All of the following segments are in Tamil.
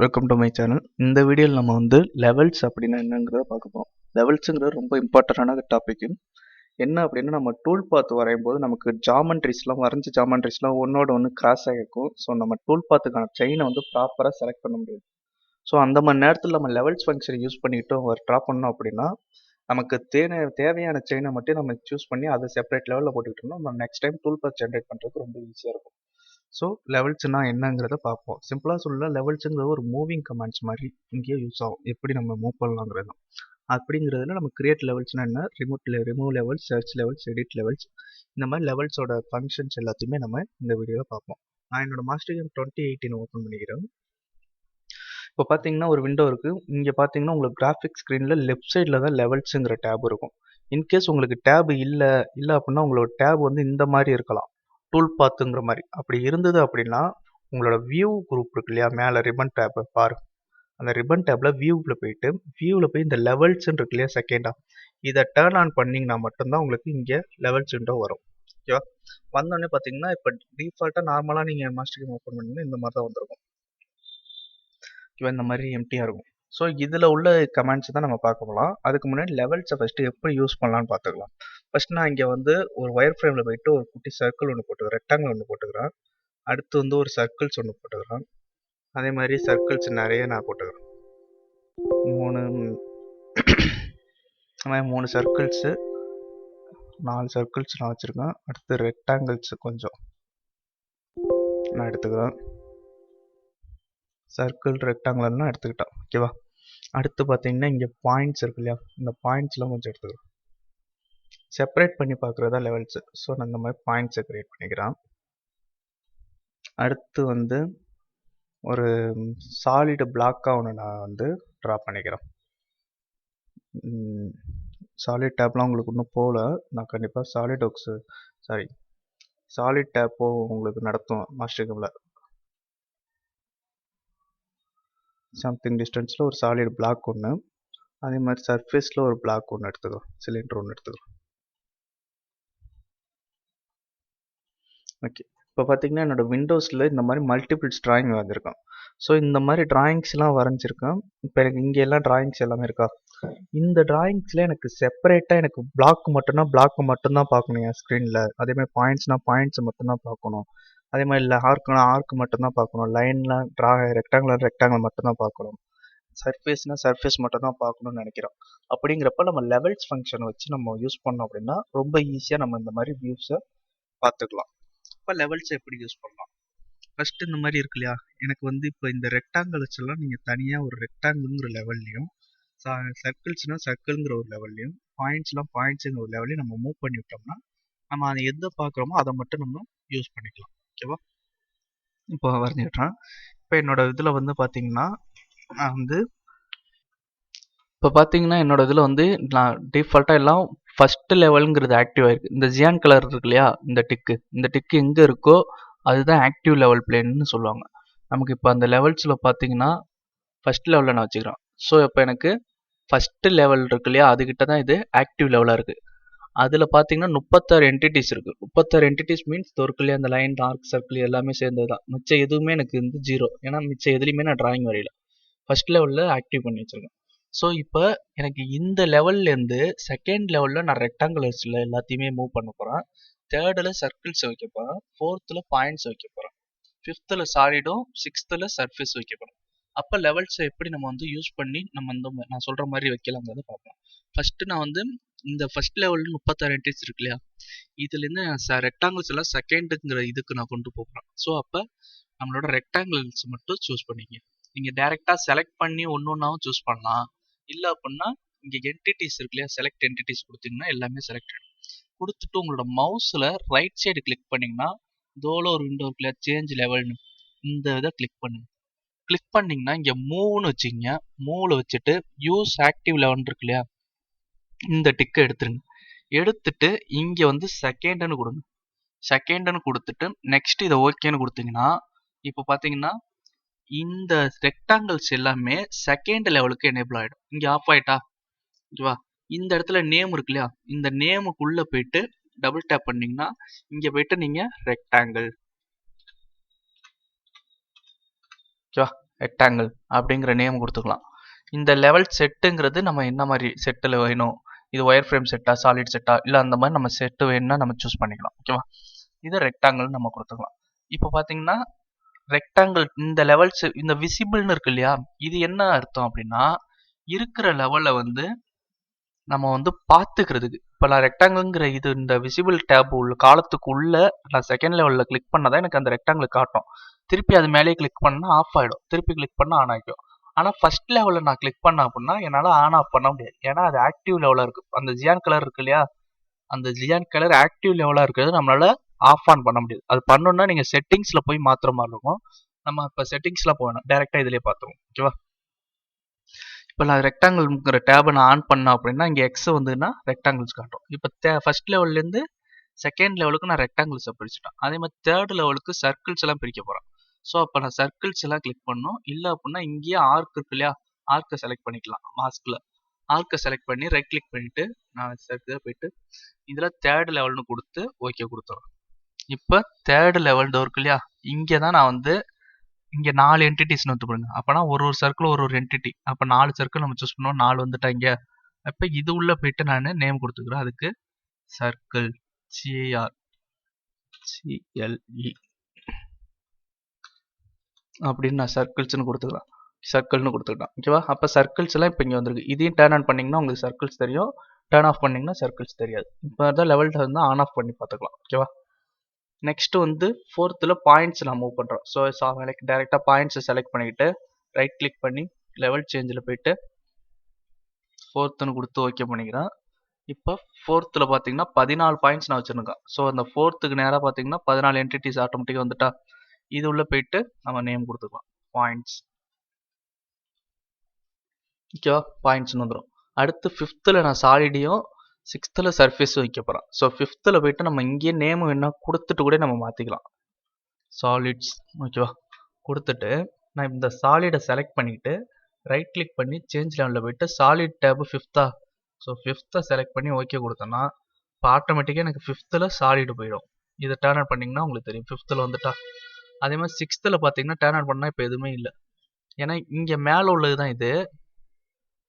Welcome to my channel. இந்த வீடியோவில் நம்ம வந்து லெவல்ஸ் அப்படின்னா என்னங்கிறத பார்க்க போகிறோம். லெவல்ஸுங்கிறது ரொம்ப இம்பார்ட்டண்டான டாபிக். என்ன அப்படின்னா, நம்ம டூல் பாத் வரையும் போது நமக்கு வரைஞ்ச ஜாமெண்ட்ரிஸ்லாம் ஒன்னோட ஒன்று கிராஸ் ஆகிருக்கும். ஸோ நம்ம டூல் பாத்துக்கான செயினை வந்து ப்ராப்பராக செலக்ட் பண்ண முடியாது. ஸோ அந்த மாதிரி நேரத்தில் நம்ம லெவல்ஸ் ஃபங்க்ஷனை யூஸ் பண்ணிக்கிட்டு ட்ரா பண்ணோம் அப்படின்னா, நமக்கு தேவையான செயினை மட்டும் நம்ம சூஸ் பண்ணி அதை செப்பரேட் லெவலில் போட்டுக்கிட்டோம்னா நம்ம next time tool path generate பண்ணுறதுக்கு ரொம்ப ஈஸியாக இருக்கும். ஸோ லெவல்ஸ்னா என்னங்கிறத பார்ப்போம். சிம்பிளாக சொல்ல, லெவல்ஸுங்கிறது ஒரு மூவிங் கமாண்ட்ஸ் மாதிரி இங்கேயே யூஸ் ஆகும். எப்படி நம்ம மூவ் பண்ணலாங்கிறது தான். அப்படிங்கிறதுல நம்ம கிரியேட் லெவல்ஸ்னால் என்ன, remove levels, search levels, edit levels, இந்த மாதிரி லெவல்ஸோட ஃபங்க்ஷன்ஸ் எல்லாத்தையுமே நம்ம இந்த வீடியோவில் பார்ப்போம். நான் என்னோட மாஸ்டர் கேம் 2018 ஓப்பன் பண்ணிக்கிறேன். இப்போ பார்த்தீங்கன்னா ஒரு விண்டோ இருக்குது. இங்கே பார்த்தீங்கன்னா உங்களுக்கு கிராஃபிக் ஸ்க்ரீனில் லெஃப்ட் சைடில் தான் லெவல்ஸுங்கிற டேப் இருக்கும். இன்கேஸ் உங்களுக்கு டேப் இல்லை அப்படின்னா உங்களோட டேப் வந்து இந்த மாதிரி இருக்கலாம், டூல் பாத்துங்கிற மாதிரி. அப்படி இருந்தது அப்படின்னா உங்களோட வியூ குரூப் இருக்கு இல்லையா, மேலே ரிப்பன் டேப் பாரு, அந்த ரிப்பன் டேப்ல வியூவில் போய் இந்த லெவல்ஸ் இருக்கு இல்லையா செகண்டா, இதை டேர்ன் ஆன் பண்ணிங்கன்னா மட்டும்தான் உங்களுக்கு இங்கே லெவல்ஸ் விண்டோ வரும். ஓகேவா? வந்தோடனே பார்த்தீங்கன்னா இப்போ டிஃபால்ட்டாக நார்மலாக நீங்கள் மாஸ்டர் கேம் ஓப்பன் பண்ணிங்கன்னா இந்த மாதிரி தான் வந்திருக்கும். ஓகேவா? இந்த மாதிரி எம்டியாக இருக்கும். ஸோ இதில் உள்ள கமெண்ட்ஸ் தான் நம்ம பார்க்க போகலாம். அதுக்கு முன்னாடி லெவல்ஸை ஃபஸ்ட்டு எப்படி யூஸ் பண்ணலான்னு பார்த்துக்கலாம். ஃபஸ்ட் நான் இங்கே வந்து ஒரு ஒயர் ஃப்ரேமில் போயிட்டு ஒரு குட்டி சர்க்கிள் ஒன்று போட்டுக்கிறேன், ரெக்டாங்கிள் ஒன்று போட்டுக்கிறேன். அடுத்து வந்து ஒரு சர்க்கிள்ஸ் ஒன்று போட்டுக்கிறேன். அதே மாதிரி சர்க்கிள்ஸ் நிறைய நான் போட்டுக்கிறேன். மூணு சர்க்கிள்ஸு, 4 சர்க்கிள்ஸ் நான் வச்சுருக்கேன். அடுத்து ரெக்டாங்கிள்ஸ் கொஞ்சம் நான் எடுத்துக்கிறேன். சர்க்கிள் ரெக்டாங்குலர்லாம் எடுத்துக்கிட்டேன். ஓகேவா? அடுத்து பார்த்தீங்கன்னா இங்கே பாயிண்ட்ஸ் இருக்கு இல்லையா, இந்த பாயிண்ட்ஸ்லாம் கொஞ்சம் எடுத்துக்கிறேன். செப்பரேட் பண்ணி பார்க்குறதா லெவல்ஸு. ஸோ நான் இந்த மாதிரி பாயிண்ட்ஸை க்ரியேட் பண்ணிக்கிறேன். அடுத்து வந்து ஒரு சாலிடு பிளாக்காக ஒன்று நான் வந்து ட்ரா பண்ணிக்கிறேன். சாலிட் டேப்லாம் உங்களுக்கு இன்னும் போகல, நான் கண்டிப்பாக சாலிட் டேப்போ உங்களுக்கு நடத்தும் மாஸ்டர் கேமில். சம்திங் டிஸ்டன்ஸில் ஒரு சாலிட் பிளாக் ஒன்று, அதே மாதிரி சர்ஃபேஸில் ஒரு பிளாக் ஒன்று எடுத்துக்கிறோம், சிலிண்டர் ஒன்று எடுத்துக்கிறோம். ஓகே, இப்போ பார்த்தீங்கன்னா என்னோடய விண்டோஸில் இந்த மாதிரி மல்டிபிள்ஸ் ட்ராயிங் வந்திருக்கேன். ஸோ இந்த மாதிரி ட்ராயிங்ஸ்லாம் வரைஞ்சிருக்கேன். இப்போ எனக்கு இங்கே எல்லாம் ட்ராயிங்ஸ் எல்லாமே இருக்கா, இந்த ட்ராயிங்ஸில் எனக்கு செப்பரேட்டாக எனக்கு பிளாக் மட்டும்தான் பார்க்கணும் என் ஸ்க்ரீனில். அதேமாதிரி பாயிண்ட்ஸ் மட்டும்தான் பார்க்கணும். அதே மாதிரி இல்லை ஆர்க்கு மட்டும்தான் பார்க்கணும். லைன்லாம் ரெக்டாங்குலர் மட்டும்தான் பார்க்கணும். சர்ஃபேஸ் மட்டும்தான் பார்க்கணும்னு நினைக்கிறோம். அப்படிங்கிறப்ப நம்ம லெவல்ஸ் ஃபங்க்ஷனை வச்சு நம்ம யூஸ் பண்ணோம் அப்படின்னா ரொம்ப ஈஸியாக நம்ம இந்த மாதிரி வியூஸை பார்த்துக்கலாம். இப்போ லெவல்ஸை எப்படி யூஸ் பண்ணலாம்? ஃபஸ்ட்டு இந்த மாதிரி இருக்கு இல்லையா, எனக்கு வந்து இப்போ இந்த ரெக்டாங்கிள்ஸ் எல்லாம் நீங்கள் தனியாக ஒரு ரெக்டாங்கிள்ங்கிற லெவல்லையும், சர்க்கிள்ஸ்னால் சர்க்கிள்ங்கிற ஒரு லெவல்லையும், பாயிண்ட்ஸுங்கிற ஒரு லெவல்லையும் நம்ம மூவ் பண்ணி விட்டோம்னா நம்ம அதை எதை பார்க்குறோமோ அதை மட்டும் நம்ம யூஸ் பண்ணிக்கலாம். ஓகேவா? இப்போ வரைஞ்சிக்கிட்டேன். இப்போ என்னோட இதில் வந்து பார்த்தீங்கன்னா நான் வந்து என்னோட இதில் வந்து நான் டிஃபால்ட்டாக எல்லாம் ஃபஸ்ட்டு லெவலுங்கிறது ஆக்டிவ் ஆகிருக்கு. இந்த ஜியான் கலர் இருக்கு இல்லையா, இந்த டிக்கு எங்கே இருக்கோ அதுதான் ஆக்டிவ் லெவல் பிளேன்னு சொல்லுவாங்க. நமக்கு இப்போ அந்த லெவல்ஸில் பார்த்தீங்கன்னா ஃபஸ்ட் லெவலில் நான் வச்சுக்கிறேன். ஸோ இப்போ எனக்கு ஃபஸ்ட்டு லெவல் இருக்கு இல்லையா, அதுக்கிட்ட தான் இது ஆக்டிவ் லெவலாக இருக்குது. அதில் பார்த்தீங்கன்னா 36 என்டிட்டிஸ் இருக்குது. 36 என்டிட்டிஸ் மீன்ஸ் இருக்கு இல்லையா, அந்த லைன், ஆர்க், சர்க்கிள் எல்லாமே சேர்ந்தது தான். மிச்சம் எதுவுமே எனக்கு வந்து 0, ஏன்னா மிச்சம் எதுலேயுமே நான் ட்ராயிங் வரையில. ஃபஸ்ட் லெவலில் ஆக்டிவ் பண்ணி வச்சுருக்கேன். ஸோ இப்போ எனக்கு இந்த லெவல்லேருந்து செகண்ட் லெவலில் நான் ரெக்டாங்குலர்ஸில் எல்லாத்தையுமே மூவ் பண்ண போகிறேன். தேர்டில் சர்க்கிள்ஸ் வைக்க போகிறேன். ஃபோர்த்தில் பாயிண்ட்ஸ் வைக்க போகிறேன். ஃபிஃப்த்தில் சாலிடும், சிக்ஸ்த்தில் சர்ஃபேஸ் வைக்க போகிறேன். அப்போ லெவல்ஸை எப்படி நம்ம வந்து யூஸ் பண்ணி நம்ம நான் சொல்கிற மாதிரி வைக்கலாங்கிறத பார்ப்போம். ஃபஸ்ட்டு நான் வந்து இந்த ஃபஸ்ட் லெவலில் 36 என்ட்ரிஸ் இருக்கு இல்லையா, இதுலேருந்து ரெக்டாங்கிள்ஸ் எல்லாம் செகண்டுங்கிற இதுக்கு நான் கொண்டு போகிறேன். ஸோ அப்போ நம்மளோட ரெக்டாங்கிள்ஸ் மட்டும் சூஸ் பண்ணிங்க. நீங்கள் டேரெக்டாக செலக்ட் பண்ணி ஒன்றாவும் சூஸ் பண்ணலாம். இல்லை அப்படின்னா இங்கே என்டிட்டிஸ் இருக்கு இல்லையா, செலக்ட் என்டிட்டிஸ் கொடுத்தீங்கன்னா எல்லாமே செலக்ட் ஆகிடும். கொடுத்துட்டு உங்களோட மவுஸில் ரைட் சைடு கிளிக் பண்ணிங்கன்னா தோல ஒரு விண்டோ இருக்கு இல்லையா, சேஞ்ச் லெவல்னு, இந்த இதை கிளிக் பண்ணுங்க. கிளிக் பண்ணிங்கன்னா இங்கே மூவ்னு வச்சுக்கிங்க. மூவில் வச்சுட்டு யூஸ் ஆக்டிவ் லெவல் இருக்கு இல்லையா, இந்த டிக்கை எடுத்துருங்க. எடுத்துட்டு இங்கே வந்து செகண்டுன்னு கொடுங்க. செகண்டுன்னு கொடுத்துட்டு நெக்ஸ்ட் இதை ஓகேன்னு கொடுத்தீங்கன்னா இப்போ பார்த்தீங்கன்னா இந்த ரெக்டாங்கிள்ஸ் எல்லாமே செகண்ட் லெவலுக்கு எனேபிள் ஆகிடும். இங்கே ஆஃப் ஆகிட்டா, ஓகேவா? இந்த இடத்துல நேம் இருக்கு இல்லையா, இந்த நேமுக்குள்ளே போயிட்டு டபுள் டேப் பண்ணிங்கன்னா இங்கே போயிட்டு நீங்கள் ரெக்டாங்கிள், ஓகேவா, ரெக்டாங்கிள் அப்படிங்கிற நேம் கொடுத்துக்கலாம். இந்த லெவல் செட்டுங்கிறது நம்ம என்ன மாதிரி செட்டில் வேணும், இது ஒயர் ஃப்ரேம் செட்டா சாலிட் செட்டா இல்லை அந்த மாதிரி நம்ம செட்டு வேணும்னா நம்ம சூஸ் பண்ணிக்கலாம். ஓகேவா, இது ரெக்டாங்கிள் நம்ம கொடுத்துக்கலாம். இப்போ பார்த்தீங்கன்னா ரெக்டாங்கிள் இந்த லெவல்ஸ் இந்த விசிபிள்னு இருக்கு இல்லையா, இது என்ன அர்த்தம் அப்படின்னா இருக்கிற லெவலில் வந்து நம்ம வந்து பார்த்துக்கிறதுக்கு. இப்போ நான் ரெக்டாங்கிள்ங்கிற இது இந்த விசிபிள் டேப் உள்ள காலத்துக்கு உள்ள நான் செகண்ட் லெவலில் கிளிக் பண்ணாதான் எனக்கு அந்த ரெக்டாங்கிள் காட்டும். திருப்பி அது மேலே கிளிக் பண்ணால் ஆஃப் ஆகிடும், திருப்பி கிளிக் பண்ணால் ஆன் ஆகிடும். ஆனால் ஃபர்ஸ்ட் லெவலில் நான் கிளிக் பண்ண அப்படின்னா என்னால் ஆன் ஆஃப் பண்ண முடியாது, ஏன்னா அது ஆக்டிவ் லெவலில் இருக்குது. அந்த ஜியான் கலர் இருக்கு இல்லையா, அந்த ஜியான் கலர் ஆக்டிவ் லெவலாக இருக்கிறது நம்மளால ஆஃப் ஆன் பண்ண முடியாது. அது பண்ணணும்னா நீங்கள் செட்டிங்ஸில் போய் மாற்றுற மாதிரி இருக்கும். நம்ம இப்போ செட்டிங்ஸில் போகணும், டேரெக்டாக இதிலே பார்த்துருவோம். ஓகேவா, இப்போ நான் ரெக்டாங்கிள்ங்கிற டேபை நான் ஆன் பண்ணேன் அப்படின்னா இங்கே எக்ஸ் வந்துன்னா ரெக்டாங்கிள்ஸ் காட்டும். இப்போ ஃபர்ஸ்ட் லெவல்லேருந்து செகண்ட் லெவலுக்கு நான் ரெக்டாங்கிள்ஸை பிரிச்சுட்டேன். அதே மாதிரி தேர்ட் லெவலுக்கு சர்க்கிள்ஸ் எல்லாம் பிரிக்க போகிறேன். ஸோ அப்போ நான் சர்க்கிள்ஸ் எல்லாம் கிளிக் பண்ணணும். இல்லை அப்படின்னா இங்கேயே ஆர்க் இருக்கு இல்லையா, ஆர்க்கை செலக்ட் பண்ணிக்கலாம். மாஸ்கில் ஆர்க்கை செலக்ட் பண்ணி ரைட் கிளிக் பண்ணிவிட்டு நான் சர்க்கிள் போயிட்டு இதில் தேர்ட் லெவல்னு கொடுத்து ஓகே கொடுத்துறேன். இப்போ தேர்ட் லெவல் இருக்கு இல்லையா, இங்கே தான் நான் வந்து இங்கே 4 என்டிட்டிஸ்னு வந்துப்படுங்க. அப்போனா ஒரு சர்க்கிள் ஒரு என்டிட்டி, அப்போ 4 சர்க்கிள் நம்ம சூஸ் பண்ணுவோம். 4 வந்துட்டா இங்கே. அப்போ இது உள்ள போயிட்டு நான் நேம் கொடுத்துக்கிறேன். அதுக்கு சர்க்கிள் CRCLE அப்படின்னு நான் சர்க்கிள்ஸ்னு கொடுத்துக்கலாம். சர்க்கிள்னு கொடுத்துக்கிட்டேன். ஓகேவா, அப்போ சர்க்கிள்ஸ் எல்லாம் இப்போ இங்கே வந்துருக்கு. இதையும் டேர்ன் ஆன் பண்ணிங்கன்னா உங்களுக்கு சர்க்கிள்ஸ் தெரியும், டேர்ன் ஆஃப் பண்ணிங்கன்னா சர்க்கிள்ஸ் தெரியாது. இப்போ தான் லெவல்ல வந்து ஆன் ஆஃப் பண்ணி பார்த்துக்கலாம். ஓகேவா, நெக்ஸ்ட் வந்து ஃபோர்த்தில் பாயிண்ட்ஸ் நான் மூவ் பண்ணுறோம். ஸோ டேரெக்டாக பாயிண்ட்ஸை செலக்ட் பண்ணிக்கிட்டு ரைட் கிளிக் பண்ணி லெவல் சேஞ்சில் போயிட்டு ஃபோர்த்துன்னு கொடுத்து ஓகே பண்ணிக்கிறேன். இப்போ ஃபோர்த்தில் பார்த்தீங்கன்னா 14 பாயிண்ட்ஸ் நான் வச்சுருக்கேன். ஸோ அந்த ஃபோர்த்துக்கு நேராக பார்த்தீங்கன்னா 14 என்டிட்டிஸ் ஆட்டோமேட்டிக்காக வந்துட்டா. இது உள்ள போயிட்டு நம்ம நேம் கொடுத்துக்கலாம், பாயிண்ட்ஸ். ஓகேவா, பாயிண்ட்ஸ்னு வந்துடும். அடுத்து ஃபிஃப்த்தில் நான் சாலிடையும் 6th சர்ஃபேஸும் வைக்க போகிறேன். ஸோ 5th போயிட்டு நம்ம இங்கேயே நேம் வேணா கொடுத்துட்டு கூட நம்ம மாற்றிக்கலாம், சாலிட்ஸ். ஓகேவா, கொடுத்துட்டு நான் இந்த சாலிடை செலக்ட் பண்ணிவிட்டு ரைட் கிளிக் பண்ணி சேஞ்ச் லெவலில் போயிட்டு solid tab 5th. So 5th select பண்ணி ஓகே கொடுத்தோன்னா இப்போ ஆட்டோமேட்டிக்காக எனக்கு 5th சாலிடு போயிடும். இதை டேர்ன் ஆன் பண்ணிங்கன்னா உங்களுக்கு தெரியும் 5th வந்துட்டா. அதே மாதிரி 6th பார்த்தீங்கன்னா டேர்ன் ஆன் பண்ணால் இப்போ எதுவுமே இல்லை, ஏன்னா இங்கே மேலே உள்ளது தான் இது.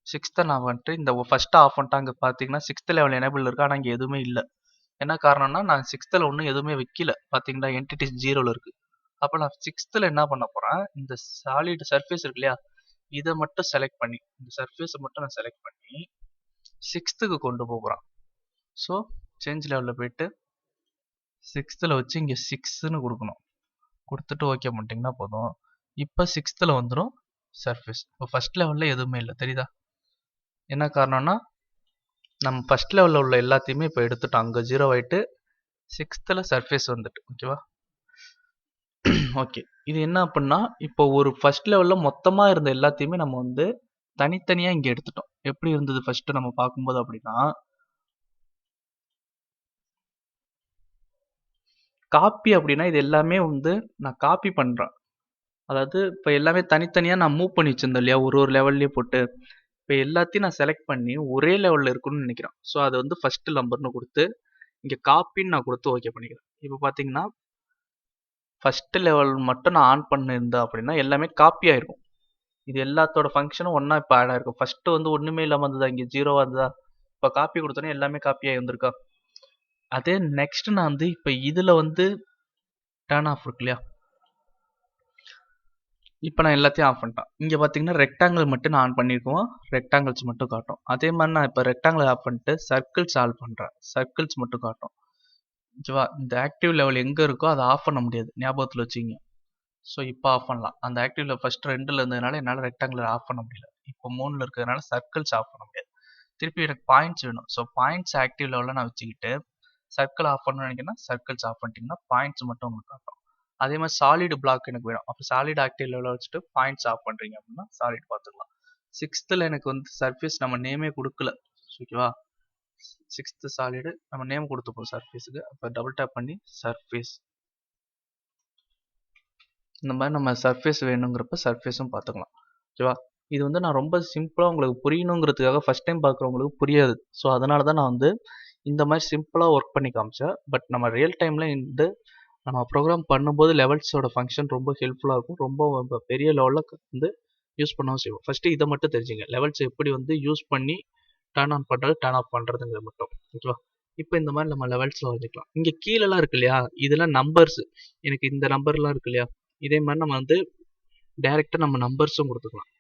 6th நான் வந்துட்டு இந்த ஃபர்ஸ்ட் ஆஃப் பண்ணிட்டேன். அங்கே பார்த்தீங்கன்னா 6th லெவல் எனேபிள் இருக்கு, ஆனால் இங்கே எதுவுமே இல்லை. என்ன காரணம்னா நான் 6th ஒன்றும் எதுவுமே வைக்கல. பார்த்தீங்கன்னா என்டிட்டிஸ் 0ல் இருக்கு. அப்போ நான் 6th என்ன பண்ண போகிறேன், இந்த சாலிட் சர்ஃபேஸ் இருக்கு இல்லையா, இதை மட்டும் செலக்ட் பண்ணி இந்த சர்ஃபேஸை மட்டும் நான் செலக்ட் பண்ணி 6th கொண்டு போகிறேன். ஸோ சேஞ்ச் லெவலில் போயிட்டு 6th வச்சு இங்கே 6ன்னு கொடுக்கணும். கொடுத்துட்டு ஓகே பண்ணிட்டீங்கன்னா போதும். இப்போ 6th வந்துடும் சர்ஃபேஸ். இப்போ ஃபர்ஸ்ட் லெவலில் எதுவுமே இல்லை, தெரியுதா? என்ன காரணம்னா நம்ம ஃபர்ஸ்ட் லெவலில் உள்ள எல்லாத்தையுமே இப்போ எடுத்துட்டோம். அங்கே 0 ஆகிட்டு 6th சர்ஃபேஸ் வந்துட்டு. ஓகேவா, ஓகே. இது என்ன அப்படின்னா இப்போ ஒரு ஃபர்ஸ்ட் லெவலில் மொத்தமாக இருந்த எல்லாத்தையுமே நம்ம வந்து தனித்தனியாக இங்கே எடுத்துட்டோம். எப்படி இருந்தது ஃபர்ஸ்ட் நம்ம பார்க்கும்போது அப்படின்னா, காப்பி அப்படின்னா இது எல்லாமே வந்து நான் காப்பி பண்ணுறேன். அதாவது இப்போ எல்லாமே தனித்தனியாக நான் மூவ் பண்ணி வச்சிருந்தேன் இல்லையா, ஒரு லெவல்லையே போட்டு. இப்போ எல்லாத்தையும் நான் செலக்ட் பண்ணி ஒரே லெவலில் இருக்குன்னு நினைக்கிறேன். ஸோ அதை வந்து ஃபர்ஸ்ட் நம்பர்னு கொடுத்து இங்கே காப்பின்னு நான் கொடுத்து ஓகே பண்ணிக்கிறேன். இப்போ பார்த்தீங்கன்னா ஃபர்ஸ்ட் லெவல் மட்டும் நான் ஆன் பண்ணியிருந்தேன் அப்படின்னா எல்லாமே காப்பி ஆயிருக்கும். இது எல்லாத்தோட ஃபங்க்ஷனும் ஒன்றா இப்போ ஆட் ஆயிருக்கும். ஃபர்ஸ்ட் வந்து ஒன்றுமே இல்லாமல் இருந்ததா, இங்கே 0 இருந்ததா, இப்போ காப்பி கொடுத்தோன்னே எல்லாமே காப்பி ஆகி வந்திருக்கா. அதே நெக்ஸ்ட் நான் வந்து இப்போ இதில் வந்து டர்ன் ஆஃப் இருக்கு இல்லையா, இப்போ நான் எல்லாத்தையும் ஆஃப் பண்ணிட்டேன். இங்கே பார்த்தீங்கன்னா ரெக்டாங்கிள் மட்டும் நான் ஆன் பண்ணியிருக்கோம், ரெக்டாங்கிள்ஸ் மட்டும் காட்டும். அதே மாதிரி நான் இப்போ ரெக்டாங்கிள் ஆஃப் பண்ணிட்டு சர்க்கிள்ஸ் ஆல் பண்ணுறேன், சர்க்கிள்ஸ் மட்டும் காட்டும். ஓகேவா, இந்த ஆக்டிவ் லெவல் எங்கே இருக்கோ அதை ஆஃப் பண்ண முடியாது, ஞாபகத்தில் வச்சுங்க. ஸோ இப்போ ஆஃப் பண்ணலாம். அந்த ஆக்டிவ் லெவல் ஃபர்ஸ்ட் 2ல் இருந்ததுனால என்னால் ரெக்டாங்கிள் ஆஃப் பண்ண முடியல. இப்போ 3ல் இருக்கிறதுனால சர்க்கிள்ஸ் ஆஃப் பண்ண முடியாது. திருப்பி எனக்கு பாயிண்ட்ஸ் வேணும். ஸோ பாயிண்ட்ஸ் ஆக்டிவ் லெவலில் நான் வச்சுக்கிட்டு சர்க்கிள் ஆஃப் பண்ணணும்னு நினைக்கிறேன்னா சர்க்கிள்ஸ் ஆஃப் பண்ணிட்டீங்கன்னா பாயிண்ட்ஸ் மட்டும் உங்களுக்கு காட்டும். அதே மாதிரி சாலிட் பிளாக் எனக்கு வேணும். அப்போ சாலிட் ஆக்டிவ் லெவலில் வச்சுட்டு பாயிண்ட்ஸ் ஆஃப் பண்ணுறீங்க அப்படின்னா சாலிட் பார்த்துக்கலாம். 6th எனக்கு வந்து சர்ஃபேஸ் நம்ம நேமே கொடுக்கல. ஓகேவா, 6th சாலிடு நம்ம நேம் கொடுத்துப்போம் சர்ஃபேஸுக்கு. அப்போ டபுள் டேப் பண்ணி சர்ஃபேஸ், இந்த மாதிரி நம்ம சர்ஃபேஸ் வேணுங்கிறப்ப சர்ஃபேஸும் பார்த்துக்கலாம். ஓகேவா, இது வந்து நான் ரொம்ப சிம்பிளாக உங்களுக்கு புரியணுங்கிறதுக்காக ஃபர்ஸ்ட் டைம் பார்க்குறவங்களுக்கு புரியாது. ஸோ அதனால தான் நான் வந்து இந்த மாதிரி சிம்பிளாக ஒர்க் பண்ணி காமிச்சேன். பட் நம்ம ரியல் டைமில் இந்த நம்ம ப்ரோக்ராம் பண்ணும்போது லெவல்ஸோட ஃபங்க்ஷன் ரொம்ப ஹெல்ப்ஃபுல்லாக இருக்கும். ரொம்ப பெரிய லெவலில் வந்து யூஸ் பண்ணவும் செய்வோம். ஃபஸ்ட்டு இதை மட்டும் தெரிஞ்சுங்க. லெவல்ஸ் எப்படி வந்து யூஸ் பண்ணி டர்ன் ஆன் பண்ணுறது, டர்ன் ஆஃப் பண்ணுறதுங்கிறது மட்டும். ஓகேவா? இப்போ இந்த மாதிரி நம்ம லெவல்ஸில் வரைஞ்சிக்கலாம். இங்கே கீழெல்லாம் இருக்கு இல்லையா, இதெல்லாம் நம்பர்ஸ். எனக்கு இந்த நம்பர்லாம் இருக்கு இல்லையா, இதே மாதிரி நம்ம வந்து டைரெக்டாக நம்ம நம்பர்ஸும் கொடுத்துக்கலாம்.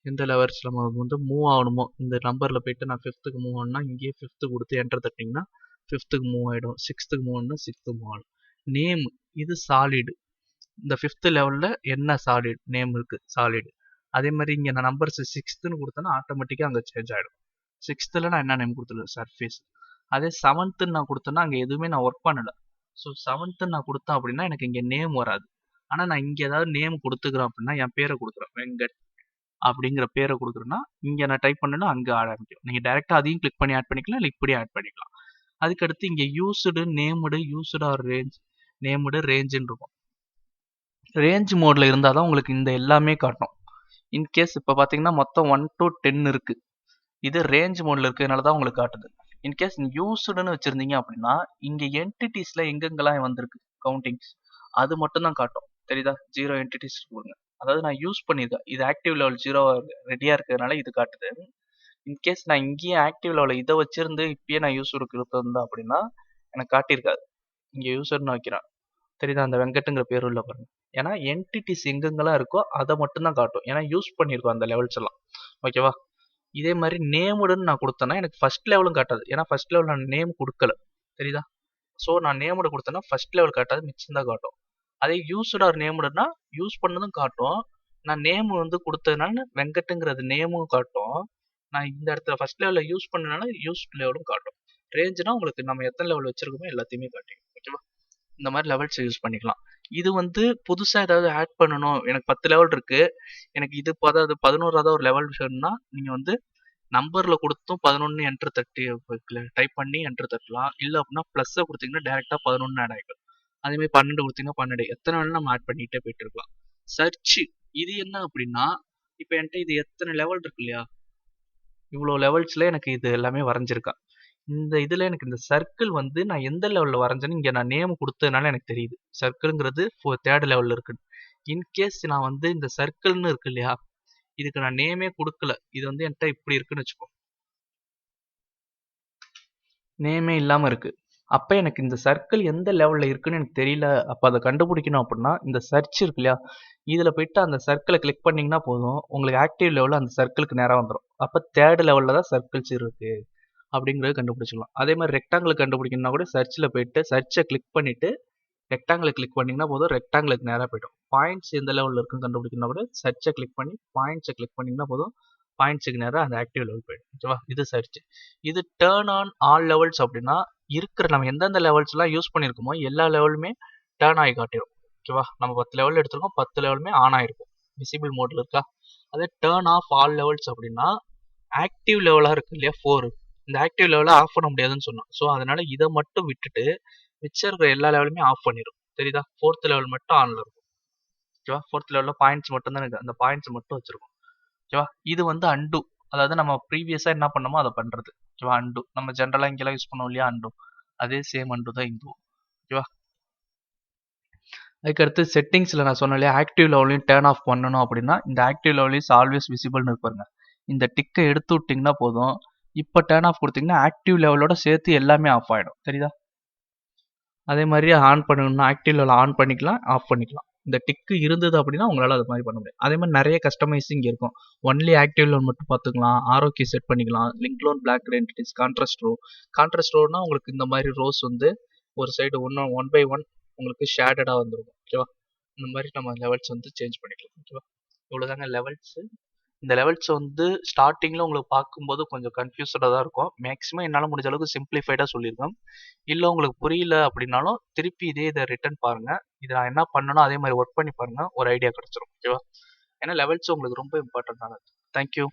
எந்த லெவல்ஸ் நம்ம வந்து மூவ் ஆகணுமோ, இந்த நம்பரில் போயிட்டு நான் 5th மூவ் ஆகணும்னா இங்கேயே 5th கொடுத்து என்டர் தட்டிங்கன்னா 5th மூவ் ஆகிடும். 6th மூவ் ஆகணும்னா 6th மூவ் ஆகிடும். நேம் இது சாலிடு. இந்த 5th லெவலில் என்ன சாலிட் நேம் இருக்குது, சாலிடு. அதே மாதிரி இங்கே நான் நம்பர்ஸ் 6th கொடுத்தேன்னா ஆட்டோமேட்டிக்காக அங்கே சேஞ்ச் ஆகிடும். 6th நான் என்ன நேம் கொடுத்துருவேன், சர்ஃபேஸ். அதே 7th நான் கொடுத்தேன்னா அங்கே எதுவுமே நான் ஒர்க் பண்ணலை. ஸோ 7th நான் கொடுத்தேன் அப்படின்னா எனக்கு இங்கே நேம் வராது. ஆனால் நான் இங்கே ஏதாவது நேம் கொடுத்துக்கிறேன் அப்படின்னா என் பேரை கொடுக்குறேன், வெங்கட் அப்படிங்கிற பேரை கொடுக்குறேன்னா இங்கே நான் டைப் பண்ணேன்னா அங்கே ஆட் ஆரம்பிக்கும். நீங்கள் டேரெக்டாக அதையும் கிளிக் பண்ணி ஆட் பண்ணிக்கலாம், இல்லை இப்படி ஆட் பண்ணிக்கலாம். அதுக்கடுத்து இங்கே used, named, used or range, named, ரேஞ்சுன்னு இருக்கும். ரேஞ்ச் மோடில் இருந்தால் தான் உங்களுக்கு இந்த எல்லாமே காட்டும். இன்கேஸ் இப்போ பார்த்தீங்கன்னா மொத்தம் 1 to 10 இருக்குது. இது ரேஞ்ச் மோடில் இருக்கிறதுனால தான் உங்களுக்கு காட்டுது. இன்கேஸ் யூஸ்டுன்னு வச்சுருந்தீங்க அப்படின்னா இங்கே என்டிட்டிஸில் எங்கெங்கெல்லாம் வந்திருக்கு கவுண்டிங்ஸ் அது மட்டும் தான் காட்டும். தெரியுதா? 0 என்டிட்டிஸ் கொடுங்க. அதாவது நான் யூஸ் பண்ணியிருக்கேன். இது ஆக்டிவ் லெவல் 0 ரெடியாக இருக்கிறதுனால இது காட்டுது. இன்கேஸ் நான் இங்கேயே ஆக்டிவ் லெவலில் இதை வச்சிருந்து இப்பயே நான் யூஸ் கொடுத்துருந்தேன் அப்படின்னா எனக்கு காட்டியிருக்காது. இங்கே யூசர்னு வைக்கிறேன். தெரியுதா? அந்த வெங்கட்டுங்கிற பேர் உள்ள பாருங்க. ஏன்னா என்டிட்டிஸ் எங்கெங்கெல்லாம் இருக்கோ அதை மட்டும் தான் காட்டும். ஏன்னா யூஸ் பண்ணியிருக்கோம் அந்த லெவல்ஸ் எல்லாம். ஓகேவா? இதே மாதிரி நேமுடுன்னு நான் கொடுத்தேன்னா எனக்கு ஃபர்ஸ்ட் லெவலும் காட்டாது. ஏன்னா ஃபர்ஸ்ட் லெவல் நான் நேம் கொடுக்கல. தெரியுதா? ஸோ நான் நேமுடு கொடுத்தேன்னா ஃபர்ஸ்ட் லெவல் காட்டாது, மிச்சம் தான் காட்டும். அதே யூஸ்டு ஆர் நேமுடுனா யூஸ் பண்ணதும் காட்டும். நான் நேம் வந்து கொடுத்ததுனால வெங்கட்டுங்கிறது நேமும் காட்டும். நான் இந்த இடத்துல ஃபர்ஸ்ட் லெவலில் யூஸ் பண்ணனால யூஸ் லெவலும் காட்டும். ரேஞ்சுனா உங்களுக்கு நம்ம எத்தனை லெவல் வச்சிருக்கோமோ எல்லாத்தையுமே காட்டும். ஓகேவா? இந்த மாதிரி லெவல்ஸ் யூஸ் பண்ணிக்கலாம். இது வந்து புதுசாக ஏதாவது ஆட் பண்ணணும், எனக்கு 10 லெவல் இருக்கு, எனக்கு இது அதாவது 11வது ஒரு லெவல் வேணும்னா நீங்கள் வந்து நம்பரில் கொடுத்தும் 11 என்ட்ரு தட்டி டைப் பண்ணி என்ட்ரு தட்டலாம். இல்லை அப்படின்னா ப்ளஸ்ஸை கொடுத்தீங்கன்னா டேரெக்டாக 11 ஆட் ஆகிடும். அதேமாதிரி 12 கொடுத்தீங்கன்னா 12, எத்தனை வேணும் நம்ம ஆட் பண்ணிகிட்டே போயிட்டு இருக்கலாம். சர்ச்சு இது என்ன அப்படின்னா, இப்போ என்கிட்ட இது எத்தனை லெவல் இருக்கு இல்லையா, இவ்வளோ லெவல்ஸில் எனக்கு இது எல்லாமே வரைஞ்சிருக்கேன். இந்த இதில் எனக்கு இந்த சர்க்கிள் வந்து நான் எந்த லெவலில் வரைஞ்சேன்னு இங்கே நான் நேம் கொடுத்ததுனால எனக்கு தெரியுது. சர்க்கிள்ங்கிறது 3rd லெவலில் இருக்குன்னு. இன்கேஸ் நான் வந்து இந்த சர்க்கிள்னு இருக்கு இல்லையா, இதுக்கு நான் நேமே கொடுக்கல, இது வந்து என்கிட்ட இப்படி இருக்குன்னு வச்சுக்கோ, நேமே இல்லாமல் இருக்கு. அப்போ எனக்கு இந்த சர்க்கிள் எந்த லெவலில் இருக்குன்னு எனக்கு தெரியல. அப்போ அதை கண்டுபிடிக்கணும் அப்படின்னா இந்த சர்ச் இருக்கு இல்லையா, இதில் போயிட்டு அந்த சர்க்கிளை கிளிக் பண்ணிங்கன்னா போதும், உங்களுக்கு ஆக்டிவ் லெவலில் அந்த சர்க்கிளுக்கு நேராக வந்துடும். அப்போ 3rd லெவலில் தான் சர்க்கிள்ஸ் இருக்குது அப்படிங்கிறது கண்டுபிடிச்சிக்கலாம். அதே மாதிரி ரெக்டாங்கிள் கண்டுபிடிக்கணும்னா கூட சர்ச்சில் போயிட்டு சர்ச்சை கிளிக் பண்ணிவிட்டு ரெக்டாங்கிளை கிளிக் பண்ணிங்கன்னா போதும், ரெக்டாங்கிளுக்கு நேராக போய்டும். பாயிண்ட்ஸ் எந்த லெவலில் இருக்குன்னு கண்டுபிடிக்கணும்னா கூட சர்ச்சை கிளிக் பண்ணி பாயிண்ட்ஸை கிளிக் பண்ணிங்கன்னா போதும், பாயிண்ட்ஸுக்கு நேராக அந்த ஆக்டிவ் லெவல் போய்டும். ஓகேவா? இது சர்ச். இது டேர்ன் ஆன் ஆல் லெவல்ஸ் அப்படின்னா இருக்கிற நம்ம எந்தெந்த லெவல்ஸ்லாம் யூஸ் பண்ணியிருக்கோமோ எல்லா லெவலுமே டேர்ன் ஆகி காட்டிடும். ஓகேவா? நம்ம 10 லெவல் எடுத்திருக்கோம், 10 லெவலுமே ஆன் ஆகிருக்கும், விசிபிள் மோடில் இருக்கா. அதே டேர்ன் ஆஃப் ஆல் லெவல்ஸ் அப்படின்னா ஆக்டிவ் லெவலாக இருக்கு இல்லையா 4, இந்த ஆக்டிவ் லெவலை ஆஃப் பண்ண முடியாதுன்னு சொன்னோம். ஸோ அதனால இதை மட்டும் விட்டுட்டு மிச்சம் இருக்கிற எல்லா லெவலுமே ஆஃப் பண்ணிடும். தெரியுதா? 4th லெவல் மட்டும் ஆன்ல இருக்கும். ஓகேவா? 4th லெவலில் பாயிண்ட்ஸ் மட்டும் தான் இருக்குது, அந்த பாயிண்ட்ஸ் மட்டும் வச்சிருக்கோம். ஓகேவா? இது வந்து அண்டு, அதாவது நம்ம ப்ரீவியஸாக என்ன பண்ணோமோ அதை பண்ணுறது. ஓகேவா? அண்டு நம்ம ஜென்ரலாக இங்கெல்லாம் யூஸ் பண்ணோம் இல்லையா, அண்டு, அதே சேம் அண்டு தான் இதுவும். ஓகேவா? அதுக்கடுத்து செட்டிங்ஸில் நான் சொன்னேன் இல்லையா, ஆக்டிவ் லெவலையும் டேர்ன் ஆஃப் பண்ணணும் அப்படின்னா இந்த ஆக்டிவ் லெவல் இஸ் ஆல்வேஸ் விசிபிள்னு இருப்பாருங்க. இந்த டிக்கை எடுத்து விட்டிங்கன்னா போதும், இப்போ டேர்ன் ஆஃப் கொடுத்தீங்கன்னா ஆக்டிவ் லெவலோட சேர்த்து எல்லாமே ஆஃப் ஆகிடும். தெரியுதா? அதே மாதிரி ஆன் பண்ணணும்னா ஆக்டிவ் லெவல் ஆன் பண்ணிக்கலாம், ஆஃப் பண்ணிக்கலாம். இந்த டிக்கு இருந்தது அப்படின்னா உங்களால் அது மாதிரி பண்ண முடியும். அதே மாதிரி நிறைய கஸ்டமைசிங் இருக்கும். ஒன்லி ஆக்டிவ் லெவல் மட்டும் பார்த்துக்கலாம், ஆரோக்கி செட் பண்ணிக்கலாம், link loan block identities, contrast ரோனா உங்களுக்கு இந்த மாதிரி ரோஸ் வந்து ஒரு சைடு ஒன் பை ஒன் உங்களுக்கு ஷேடடாக வந்துருக்கும். ஓகேவா? இந்த மாதிரி நம்ம லெவல்ஸ் வந்து சேஞ்ச் பண்ணிக்கலாம். ஓகேவா? இவ்வளோதாங்க லெவல்ஸு. இந்த லெவல்ஸ் வந்து ஸ்டார்டிங்கில் உங்களுக்கு பார்க்கும்போது கொஞ்சம் கன்ஃபியூஸ்டாக தான் இருக்கும். மேக்ஸிமம் என்னால் முடிஞ்ச அளவுக்கு சிம்பிளிஃபைடாக சொல்லியிருக்கேன். இல்லை உங்களுக்கு புரியல அப்படின்னாலும் திருப்பி இதை ரிட்டர்ன் பாருங்கள். இதை நான் என்ன பண்ணணும் அதே மாதிரி ஒர்க் பண்ணி பாருங்கள், ஒரு ஐடியா கிடச்சிரும். ஓகேவா? ஏன்னா லெவல்ஸ் உங்களுக்கு ரொம்ப இம்பார்ட்டன்டானது. தேங்க்யூ.